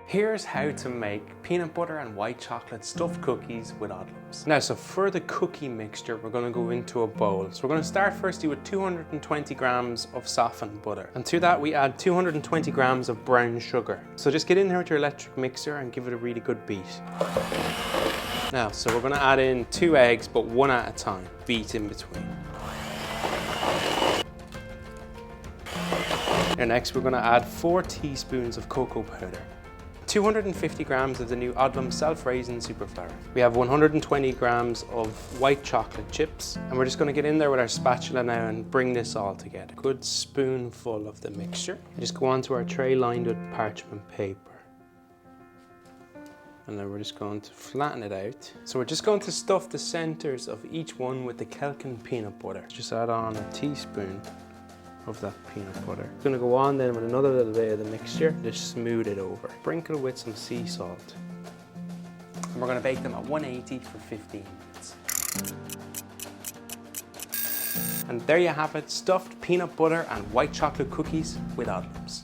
Here's how to make peanut butter and white chocolate stuffed cookies with Odlums. Now, so for the cookie mixture, we're going to go into a bowl. So we're going to start firstly with 220 grams of softened butter. And to that we add 220 grams of brown sugar. So just get in there with your electric mixer and give it a really good beat. Now, so we're going to add in 2 eggs, but one at a time. Beat in between. And next we're going to add 4 teaspoons of cocoa powder. 250 grams of the new Odlums self-raising super flour. We have 120 grams of white chocolate chips, and we're just going to get in there with our spatula now and bring this all together. A good spoonful of the mixture. And just go onto our tray lined with parchment paper. And then we're just going to flatten it out. So we're just going to stuff the centers of each one with the Kelkin peanut butter. Just add on a teaspoon of that peanut butter. I'm gonna go on then with another little bit of the mixture, just smooth it over. Sprinkle it with some sea salt. And we're gonna bake them at 180 for 15 minutes. And there you have it, stuffed peanut butter and white chocolate cookies with Odlums.